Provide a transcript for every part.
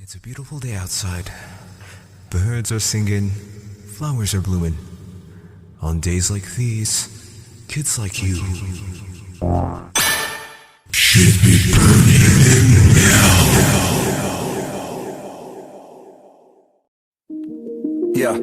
It's a beautiful day outside. Birds are singing, flowers are blooming. On days like these, kids like you should be burning in hell. Yeah.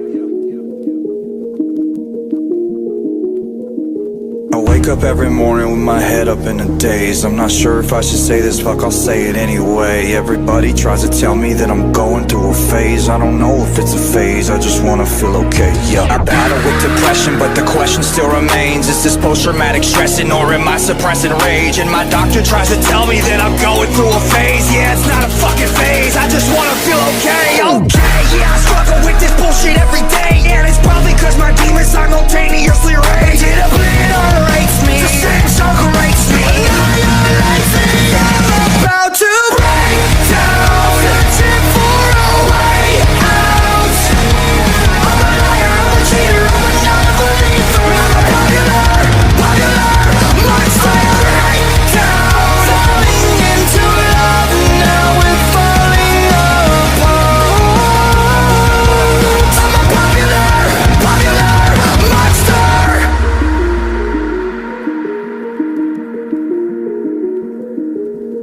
I wake up every morning with my head up in a daze. I'm not sure if I should say this, fuck, I'll say it anyway. Everybody tries to tell me that I'm going through a phase. I don't know if it's a phase, I just wanna feel okay, yeah. I battle with depression, but the question still remains. Is this post-traumatic stressing or am I suppressing rage? And my doctor tries to tell me that I'm going through a phase. Yeah, it's not a fucking phase, I just wanna feel okay. Okay, yeah, I struggle with this bullshit every day. And it's probably cause my demons simultaneously rage. It obliterates me, the same struggle rates me, annihilates me. I'm about to break down, searching for a way out. I'm a liar, I'm a cheater, I'm a non-believer. I'm a popular monster. Break down, falling into love, now we're falling apart. I'm a popular monster.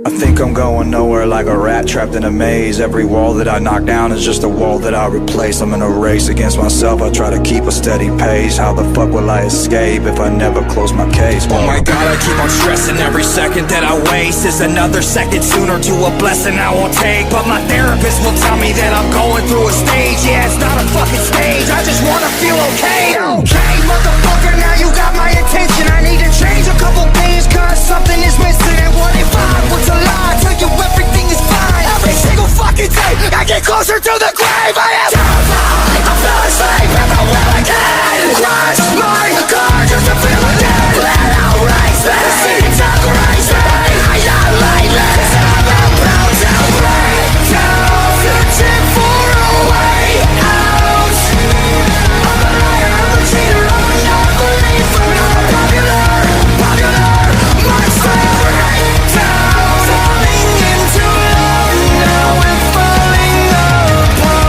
I think I'm going nowhere like a rat trapped in a maze. Every wall that I knock down is just a wall that I replace. I'm in a race against myself, I try to keep a steady pace. How the fuck will I escape if I never close my case? Oh my god, I keep on stressing. Every second that I waste is another second sooner to a blessing I won't take. But my therapist will tell me that I'm going through a stage. Yeah, it's not a fucking stage, I just wanna feel okay. Okay, motherfucker, now you got my attention. I need to change a couple things cause something is missing. And what if I was a lie, tell you everything is fine? Every single fucking day I get closer to the grave. I am terrified, I fell asleep and I will again. Crush my car just to feel again. Let out race me, the seeds of grace me. Annihilate me, cause I'm about to break down, searching for a way out. I'm a liar, I'm a cheater, I'm a non-believer. I'm a popular monster. Break down, falling into love, now we're falling apart.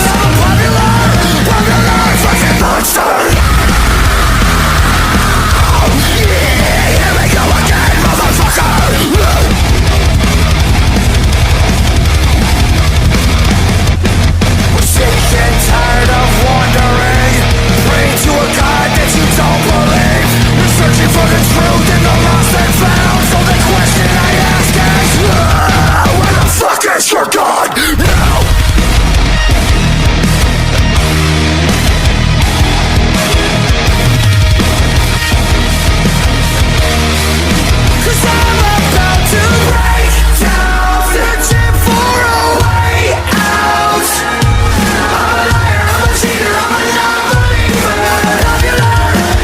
I'm a popular fucking monster. Yeah, here we go again, motherfucker. We're sick and tired of wandering, praying to a God that you don't believe. We're searching for the truth in the lost and found. So the question I ask is, where the fuck is your God now? Cause I'm about to break down, searching for a way out. I'm a liar, I'm a cheater, I'm a non-believer.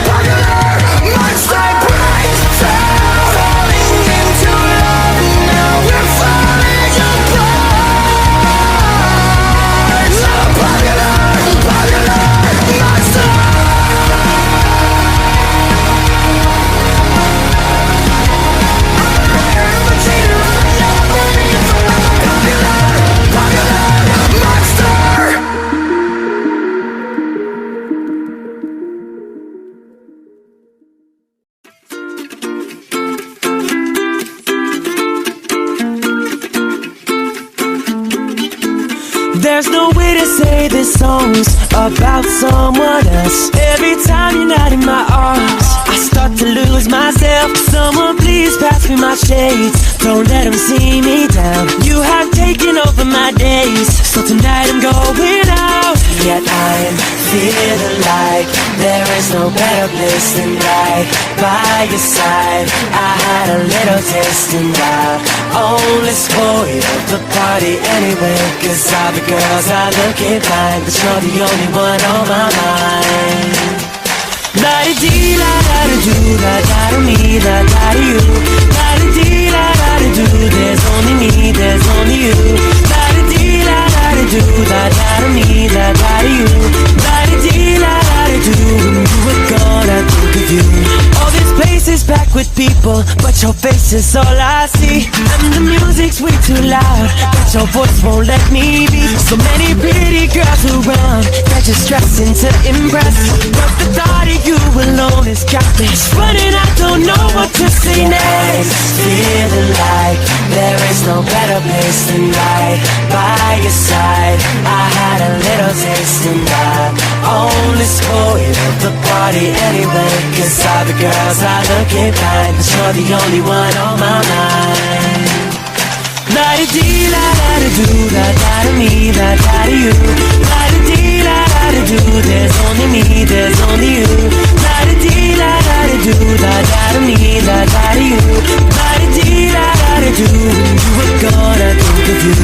Popular monster. Break down, falling into love, now we're falling apart. I'm a popular monster. There's no way to say this song's about someone else. Every time you're not in my arms, I start to lose myself. Someone please pass me my shades, don't let them see me down. You have taken over my days, so tonight I'm going out. Yet I'm feeling like there is no better place than right by your side. I had a little taste and I only spoiled the party anyway. Cause all the girls are looking fine, but you're the only one on my mind. La-di-dee, la-da-da-do, la-da-da-me, la-da-da-you. La-di-dee, la-da-da-do, there's only me, there's only you. La-di-dee, la-da-da-do, la-da-da-me, la-da-da-you. La-di-dee, la-da-da-do, when you were gone I think of you. All this place is packed with people, but your face is all I see. I'm the music's way too loud, but your voice won't let me be. So many pretty girls around, they're just stressing to impress. But the thought of you alone has got me running, I don't know what to say next. Feeling like there is no better place than right by your side. I had a little taste and I only spoiled the party anyway. Cause all the girls are looking fine, but you're the only one on my mind. La-da-dee, la-da-da-doo, la-da-da-me, la-da-da-you. La-da-dee, la-da-da-doo, there's only me, there's only you. La-da-dee, la-da-da-doo, la-da-da-me, la-da-da-you. La-da-dee, la-da-da-doo, when you were gone I think of you.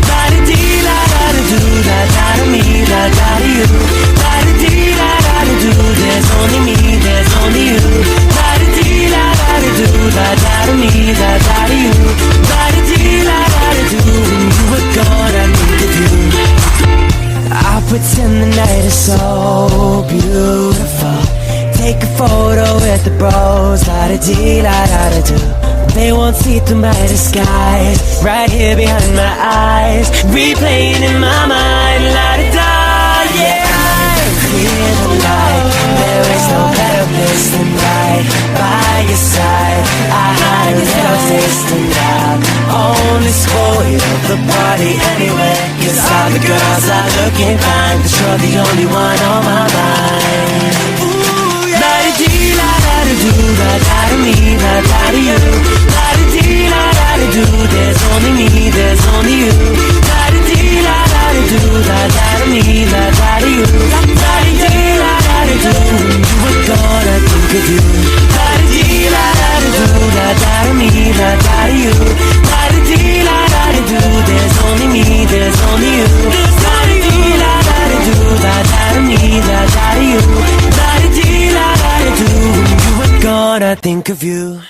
La-da-dee, la-da-da-doo, la-da-da-me, la-da-da-you. La-da-dee, la-da-da-doo, there's only me, there's only you. La-da-dee, la-da-da-doo, la-da-da-me, la-da-da-you. La-da-dee, la-da-da-doo, when you were gone I think of you. I'll pretend the night is so beautiful. Take a photo with the bros, la-da-dee, la-da-da-doo. They won't see through my disguise, right here behind my eyes, replaying in my mind, la-da-da, yeah. Feeling like there is no better place than right by your side. I had a little taste and I only spoiled the party anyway. Cause all the girls are looking fine, but you're the only one on my mind. La-da-dee, la-da-da-doo, la-da-da-me, la-da-da-you. La-da-dee, la-da-da-doo, there's only me, there's only you. La-da-dee, la-da-da-doo, la-da-da-me, la-da-da-you. La-da-dee, la-da-da-doo, when you were gone I think of you. La-da-dee, la-da-da-doo, la-da-da-me, la-da-da-you. La-da-dee, la-da-da-doo, there's only me, there's only you. La-da-dee, la-da-da-doo, la-da-da-me, la-da-da-you. La-da-dee, la-da-da-doo, when you were gone I think of you.